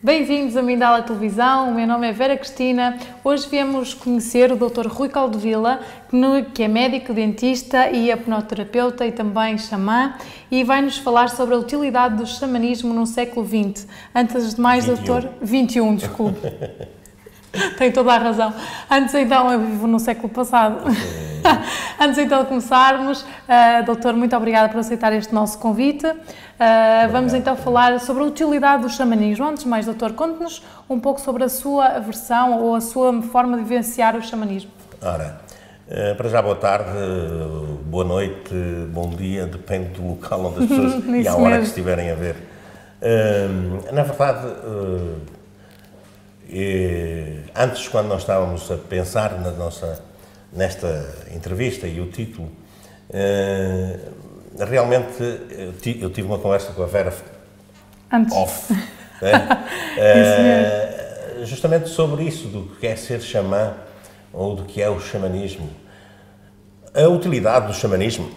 Bem-vindos a Mindala Televisão, o meu nome é Vera Cristina. Hoje viemos conhecer o Dr. Rui Caldevila, que é médico, dentista e hipnoterapeuta e também xamã, e vai-nos falar sobre a utilidade do xamanismo no século XX. Antes de mais, 21, desculpe. Tem toda a razão. Antes então, eu vivo no século passado. Antes então de começarmos, doutor, muito obrigada por aceitar este nosso convite. Vamos então falar sobre a utilidade do xamanismo. Antes de mais, doutor, conte-nos um pouco sobre a sua versão ou a sua forma de vivenciar o xamanismo. Ora, para já boa tarde, boa noite, bom dia, depende do local onde as pessoas e à hora que estiverem a ver. Na verdade, antes, quando nós estávamos a pensar nesta entrevista e o título, realmente eu tive uma conversa com a Vera off, justamente sobre isso, do que é ser xamã ou do que é o xamanismo. A utilidade do xamanismo,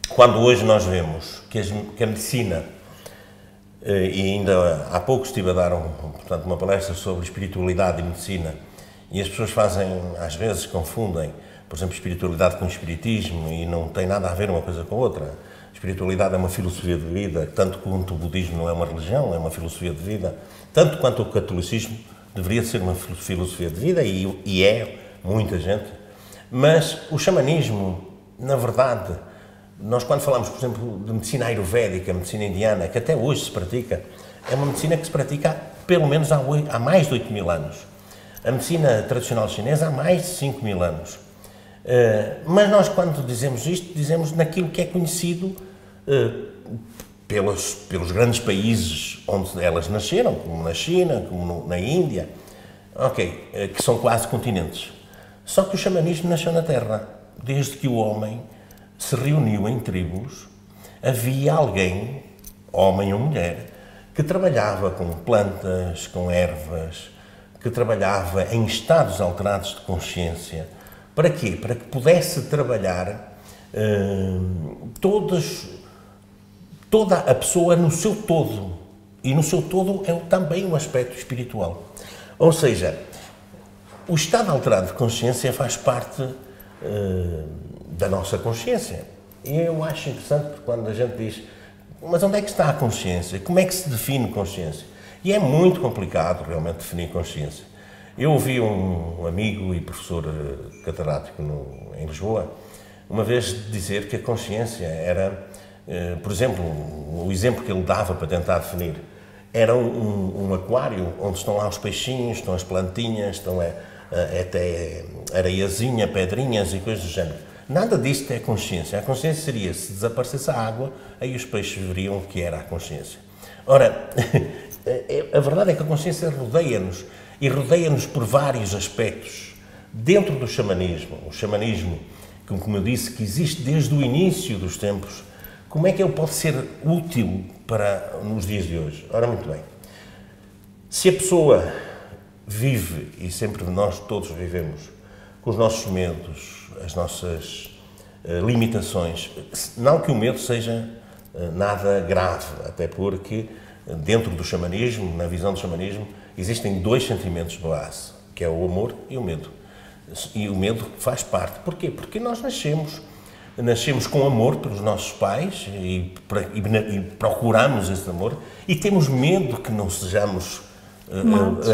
quando hoje nós vemos que a medicina, e ainda há pouco estive a dar portanto, uma palestra sobre espiritualidade e medicina, e as pessoas às vezes confundem, por exemplo, espiritualidade com espiritismo, e não tem nada a ver uma coisa com a outra. Espiritualidade é uma filosofia de vida, tanto quanto o budismo não é uma religião, é uma filosofia de vida, tanto quanto o catolicismo deveria ser uma filosofia de vida, e é muita gente. Mas o xamanismo, na verdade, nós quando falamos, por exemplo, de medicina ayurvédica, medicina indiana, que até hoje se pratica, é uma medicina que se pratica pelo menos há mais de 8.000 anos. A medicina tradicional chinesa há mais de 5.000 anos. Mas nós, quando dizemos isto, dizemos naquilo que é conhecido pelos grandes países onde elas nasceram, como na China, como na Índia, que são quase continentes. Só que o xamanismo nasceu na Terra. Desde que o homem se reuniu em tribos, havia alguém, homem ou mulher, que trabalhava com plantas, com ervas, que trabalhava em estados alterados de consciência. Para quê? Para que pudesse trabalhar toda a pessoa no seu todo. E no seu todo é também um aspecto espiritual. Ou seja, o estado alterado de consciência faz parte da nossa consciência. E eu acho interessante quando a gente diz, mas onde é que está a consciência? Como é que se define consciência? E é muito complicado realmente definir consciência. Eu ouvi um amigo e professor catedrático em Lisboa uma vez dizer que a consciência era, por exemplo, o exemplo que ele dava para tentar definir, era um aquário onde estão lá os peixinhos, estão as plantinhas, estão até areiazinha, pedrinhas e coisas do género. Nada disto é consciência. A consciência seria, se desaparecesse a água, aí os peixes veriam o que era a consciência. Ora, a verdade é que a consciência rodeia-nos, e rodeia-nos por vários aspectos. Dentro do xamanismo, o xamanismo, como eu disse, que existe desde o início dos tempos, como é que ele pode ser útil nos dias de hoje? Ora, muito bem. Se a pessoa vive, e sempre nós todos vivemos, com os nossos medos, as nossas limitações, não que o medo seja nada grave, até porque dentro do xamanismo, na visão do xamanismo, existem dois sentimentos de base, que é o amor e o medo. E o medo faz parte. Porquê? Porque nós nascemos com amor pelos nossos pais e procuramos esse amor e temos medo que não sejamos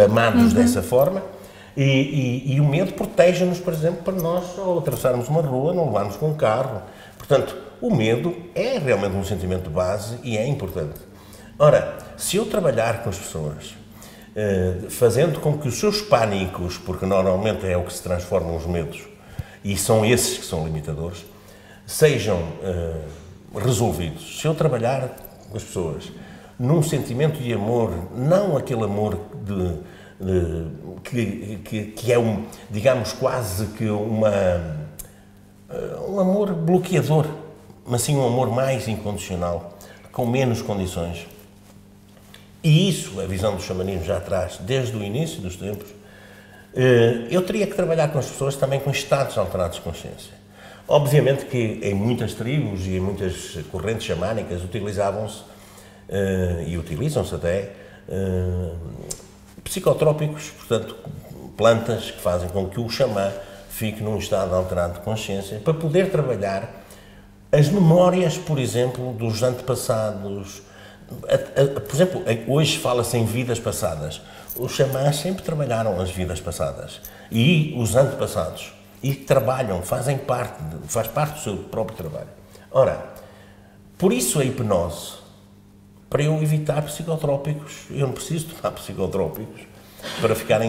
amados dessa forma e o medo protege-nos, por exemplo, para nós, ao atravessarmos uma rua, não levarmos com um carro. Portanto, o medo é realmente um sentimento de base e é importante. Ora, se eu trabalhar com as pessoas, fazendo com que os seus pânicos, porque normalmente é o que se transformam os medos, e são esses que são limitadores, sejam resolvidos. Se eu trabalhar com as pessoas num sentimento de amor, não aquele amor que é digamos, quase que um amor bloqueador, mas sim um amor mais incondicional, com menos condições. E isso, a visão do xamanismo já traz, desde o início dos tempos, Eu teria que trabalhar com as pessoas também com estados alterados de consciência. Obviamente que em muitas tribos e em muitas correntes xamânicas utilizavam-se, e utilizam-se até, psicotrópicos, portanto, plantas que fazem com que o xamã fique num estado alterado de consciência, para poder trabalhar as memórias, por exemplo, dos antepassados. Por exemplo, hoje fala-se em vidas passadas. Os xamãs sempre trabalharam as vidas passadas e os antepassados. E trabalham, faz parte do seu próprio trabalho. Ora, por isso a hipnose, para eu evitar psicotrópicos, eu não preciso tomar psicotrópicos para ficar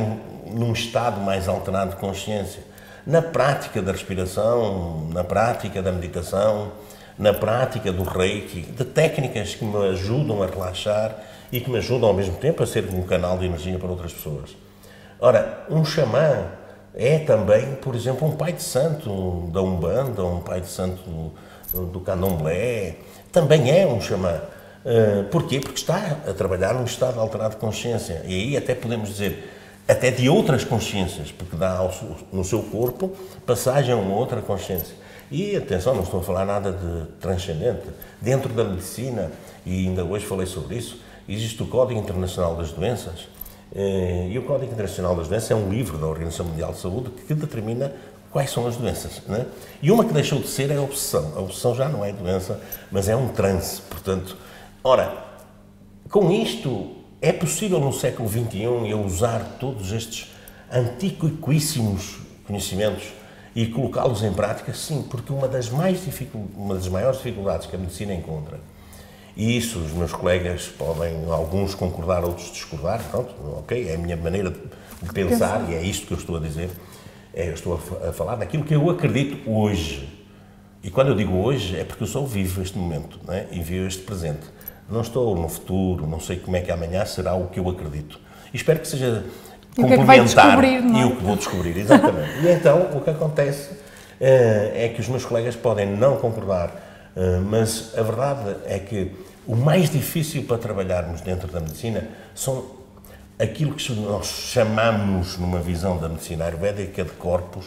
num estado mais alterado de consciência. Na prática da respiração, na prática da meditação, na prática do reiki, de técnicas que me ajudam a relaxar e que me ajudam ao mesmo tempo a ser um canal de energia para outras pessoas. Ora, um xamã é também, por exemplo, um pai de santo da Umbanda, um pai de santo do Candomblé, também é um xamã. Porquê? Porque está a trabalhar num estado alterado de consciência. E aí até podemos dizer, até de outras consciências, porque dá no seu corpo passagem a uma outra consciência. E, atenção, não estou a falar nada de transcendente. Dentro da medicina, e ainda hoje falei sobre isso, existe o Código Internacional das Doenças, e o Código Internacional das Doenças é um livro da Organização Mundial de Saúde que determina quais são as doenças, não é? E uma que deixou de ser é a obsessão. A obsessão já não é doença, mas é um transe, portanto. Ora, com isto, é possível no século XXI eu usar todos estes antiquíssimos conhecimentos e colocá-los em prática? Sim, porque uma das maiores dificuldades que a medicina encontra, e isso os meus colegas podem, alguns concordar, outros discordar, pronto, ok, é a minha maneira de pensar e é isto que eu estou a dizer, eu estou a falar daquilo que eu acredito hoje. E quando eu digo hoje é porque eu só vivo este momento, não é? E vivo este presente. Não estou no futuro, não sei como é que amanhã será o que eu acredito. E espero que seja complementar e o que vou descobrir, exatamente. E então o que acontece é que os meus colegas podem não concordar, mas a verdade é que o mais difícil para trabalharmos dentro da medicina são aquilo que nós chamamos, numa visão da medicina ayurvédica, de corpos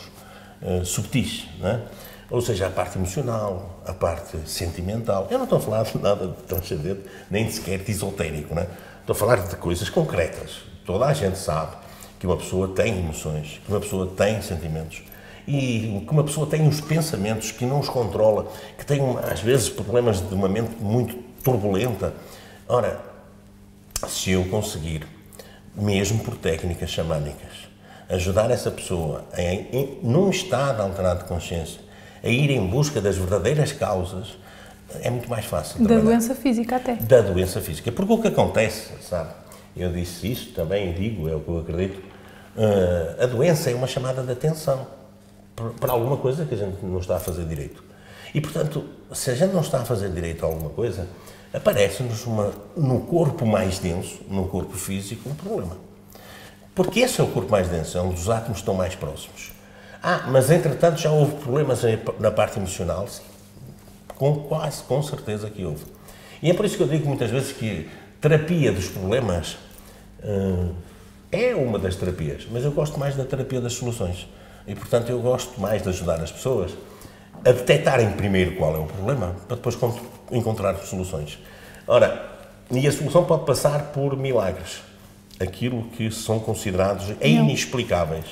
subtis, não é? Ou seja, a parte emocional, a parte sentimental. Eu não estou a falar de nada de transcendente, nem sequer de esotérico, não é? Estou a falar de coisas concretas. Toda a gente sabe que uma pessoa tem emoções, que uma pessoa tem sentimentos e que uma pessoa tem os pensamentos, que não os controla, que tem, às vezes, problemas de uma mente muito turbulenta. Ora, se eu conseguir, mesmo por técnicas xamânicas, ajudar essa pessoa num estado alterado de consciência, a ir em busca das verdadeiras causas, é muito mais fácil. Da doença física até. Da doença física. Porque o que acontece, sabe, eu disse isso também, digo, é o que eu acredito, a doença é uma chamada de atenção para alguma coisa que a gente não está a fazer direito. E, portanto, se a gente não está a fazer direito a alguma coisa, aparece-nos no corpo mais denso, no corpo físico, um problema. Porque esse é o corpo mais denso, é onde os átomos estão mais próximos. Mas entretanto já houve problemas na parte emocional? Sim. Com certeza que houve. E é por isso que eu digo muitas vezes que terapia dos problemas é uma das terapias, mas eu gosto mais da terapia das soluções. E, portanto, eu gosto mais de ajudar as pessoas a detectarem primeiro qual é o problema, para depois encontrar soluções. Ora, e a solução pode passar por milagres. Aquilo que são considerados inexplicáveis.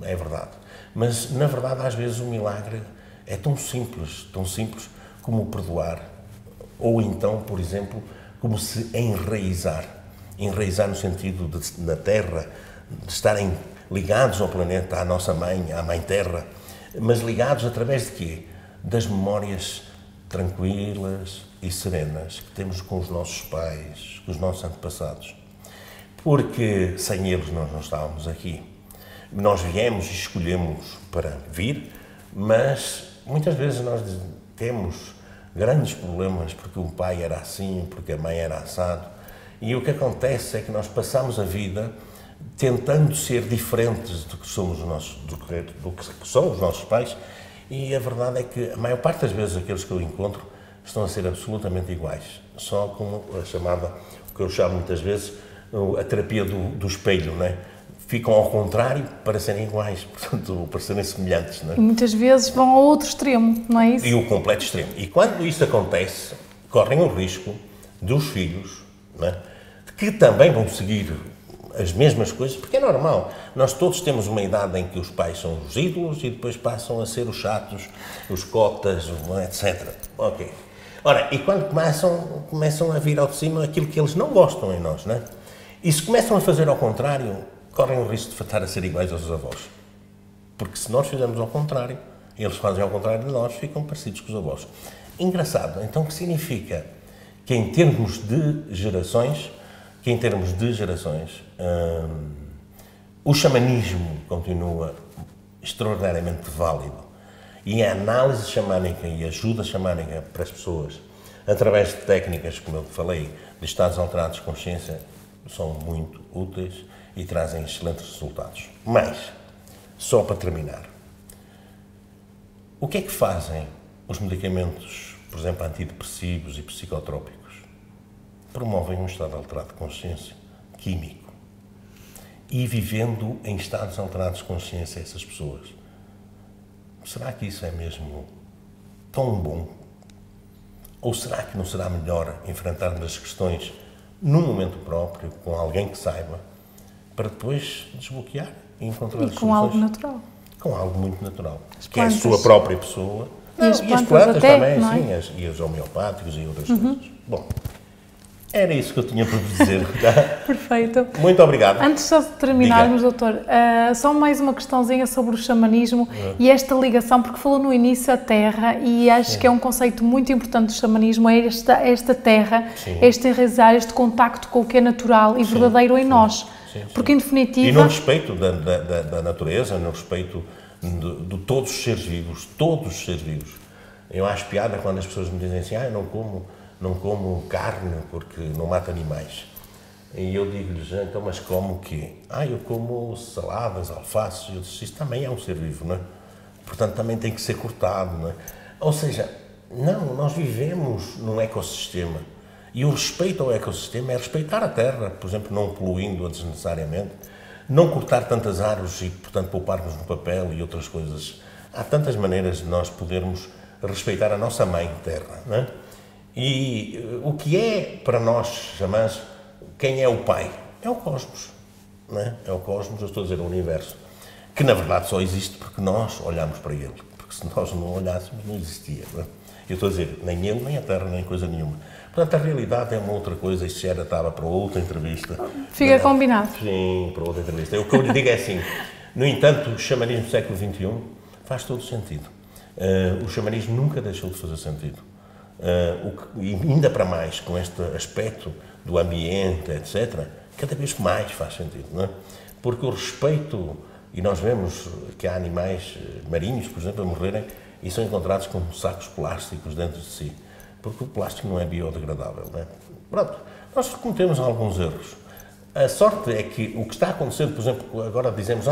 É verdade. Mas, na verdade, às vezes o milagre é tão simples como perdoar. Ou então, por exemplo, como se enraizar. Enraizar no sentido da Terra, de estarem ligados ao planeta, à nossa mãe, à Mãe Terra, mas ligados através de quê? Das memórias tranquilas e serenas que temos com os nossos pais, com os nossos antepassados. Porque sem eles nós não estávamos aqui. Nós viemos e escolhemos para vir, mas muitas vezes nós temos grandes problemas porque o pai era assim, porque a mãe era assado. E o que acontece é que nós passamos a vida tentando ser diferentes do que somos do que são os nossos pais, e a verdade é que a maior parte das vezes aqueles que eu encontro estão a ser absolutamente iguais, só como a chamada, o que eu chamo muitas vezes a terapia do espelho, não é? ficam ao contrário para serem iguais, portanto, para serem semelhantes. Não é? E muitas vezes vão ao outro extremo, não é isso? E o completo extremo. E quando isso acontece, correm o risco dos filhos, não é? Que também vão seguir as mesmas coisas, porque é normal. Nós todos temos uma idade em que os pais são os ídolos e depois passam a ser os chatos, os cotas, etc. Ok. Ora, e quando começam a vir ao de cima aquilo que eles não gostam em nós, não é? E se começam a fazer ao contrário, correm o risco de estar a ser iguais aos avós. Porque se nós fizermos ao contrário, eles fazem ao contrário de nós, ficam parecidos com os avós. Engraçado. Então, o que significa? Que em termos de gerações, o xamanismo continua extraordinariamente válido. E a análise xamânica e a ajuda xamânica para as pessoas, através de técnicas, como eu falei, de estados alterados de consciência, são muito úteis e trazem excelentes resultados. Mas, só para terminar, o que é que fazem os medicamentos, por exemplo, antidepressivos e psicotrópicos? Promovem um estado alterado de consciência, químico. E vivendo em estados alterados de consciência essas pessoas. Será que isso é mesmo tão bom? Ou será que não será melhor enfrentarmos as questões num momento próprio, com alguém que saiba, para depois desbloquear e encontrar as soluções? Com algo natural. Com algo muito natural. As que é a plantas. sua própria pessoa. E as E as plantas plantas até, também, não é? sim, e os homeopáticos e outras coisas. Bom, era isso que eu tinha para vos dizer. Tá? Perfeito. Muito obrigado. Antes só de terminarmos, doutor, só mais uma questãozinha sobre o xamanismo e esta ligação, porque falou no início a terra e acho que é um conceito muito importante do xamanismo, é esta terra, este enraizar, este contacto com o que é natural e verdadeiro em nós. Porque, em definitiva... E no respeito da natureza, no respeito de todos os seres vivos, Eu acho piada quando as pessoas me dizem assim, eu não como carne porque não mata animais. E eu digo-lhes, então, mas como o quê? Eu como saladas, alfaces. Eu disse, isso também é um ser vivo, não é? Portanto, também tem que ser cortado, não é? Ou seja, não, nós vivemos num ecossistema. E o respeito ao ecossistema é respeitar a terra, por exemplo, não poluindo-a desnecessariamente, não cortar tantas árvores e, portanto, pouparmos no papel e outras coisas. Há tantas maneiras de nós podermos respeitar a nossa mãe terra, não é? E o que é para nós xamãs, quem é o pai? É o cosmos, não é? É o cosmos, eu estou a dizer o universo, que na verdade só existe porque nós olhamos para ele, porque se nós não olhássemos não existia, não é? Eu estou a dizer, nem ele, nem a terra, nem coisa nenhuma. Portanto, a realidade é uma outra coisa, isso já estava para outra entrevista. Fica combinado. Sim, para outra entrevista. O que eu lhe digo é assim, no entanto, o xamanismo do século XXI faz todo sentido. O xamanismo nunca deixou de fazer sentido. E ainda para mais, com este aspecto do ambiente, etc., cada vez mais faz sentido, não é? Porque o respeito, e nós vemos que há animais marinhos, por exemplo, a morrerem e são encontrados com sacos plásticos dentro de si, porque o plástico não é biodegradável, não é? Pronto, nós cometemos alguns erros. A sorte é que o que está acontecendo, por exemplo, agora dizemos,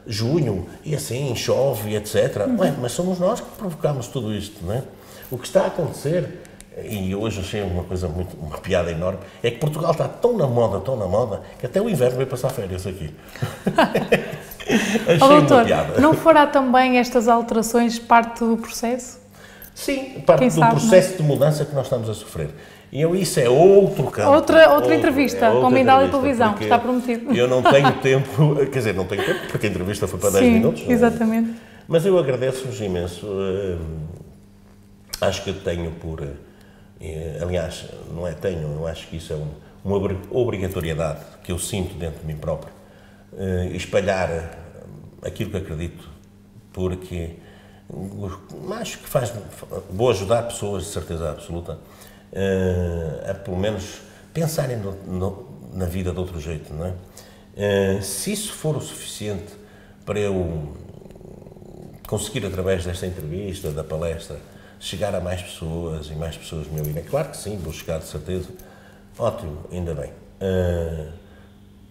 junho, e assim, chove, etc. Mas somos nós que provocamos tudo isto, não é? O que está a acontecer, e hoje achei uma piada enorme, é que Portugal está tão na moda, que até o inverno veio passar férias aqui. Achei doutor, uma piada. não fará também estas alterações parte do processo? Sim, parte do processo de mudança que nós estamos a sofrer. E isso é outro campo. Outra entrevista, com Mindala e televisão, está prometido. Eu não tenho tempo, quer dizer, não tenho tempo, porque a entrevista foi para 10 minutos. Exatamente. Mas eu agradeço-vos imenso. Acho que eu tenho aliás, não é tenho, eu acho que isso é uma obrigatoriedade que eu sinto dentro de mim próprio. Espalhar aquilo que acredito, porque acho que vou ajudar pessoas, de certeza absoluta, a pelo menos pensarem na vida de outro jeito, não é? Se isso for o suficiente para eu conseguir, através desta entrevista, da palestra, chegar a mais pessoas e mais pessoas me ouvirem, claro que sim, vou chegar de certeza, ótimo, ainda bem.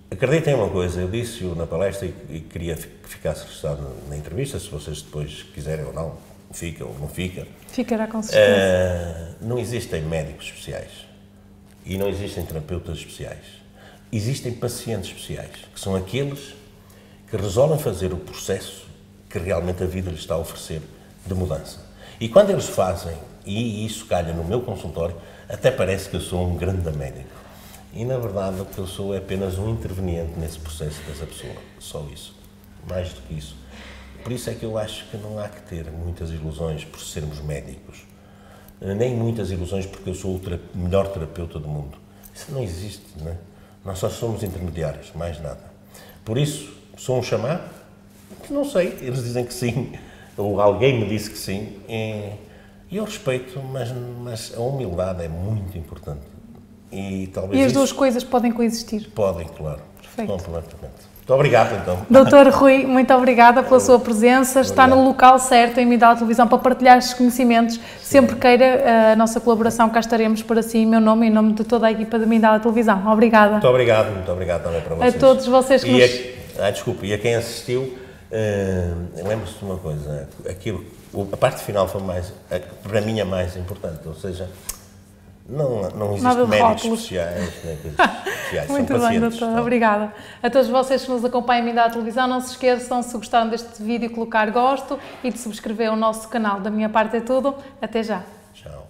Acreditem em uma coisa, eu disse-o na palestra e queria que ficasse registrado na entrevista, se vocês depois quiserem ou não, fica ou não fica. Ficará com certeza. Não existem médicos especiais e não existem terapeutas especiais. existem pacientes especiais, que são aqueles que resolvem fazer o processo que realmente a vida lhes está a oferecer de mudança. E quando eles fazem, e isso calha no meu consultório, até parece que eu sou um grande médico. E na verdade o que eu sou é apenas um interveniente nesse processo dessa pessoa, só isso, mais do que isso. Por isso é que eu acho que não há que ter muitas ilusões por sermos médicos, nem muitas ilusões porque eu sou o melhor terapeuta do mundo. Isso não existe, não é? Nós só somos intermediários, mais nada. Por isso, sou um chamado? Não sei, eles dizem que sim, ou alguém me disse que sim, e eu respeito, mas a humildade é muito importante. E talvez as duas coisas podem coexistir? Podem, claro. Perfeito. Completamente. Muito obrigado, então. Doutor Rui, muito obrigada pela sua presença. Está no local certo, em Mindala Televisão, para partilhar estes conhecimentos. Sempre queira a nossa colaboração, cá estaremos para si, em meu nome e em nome de toda a equipa de Mindala Televisão. Obrigada. Muito obrigado também para vocês. A todos vocês que e a quem assistiu, lembre-se de uma coisa, a parte final foi para mim, a mais importante, ou seja, não existe médicos especiais, nem coisas especiais. Muito bem, doutor. Obrigada. A todos vocês que nos acompanham em Mindala Televisão, não se esqueçam, se gostaram deste vídeo, colocar gosto e de subscrever o nosso canal. Da minha parte é tudo. Até já. Tchau.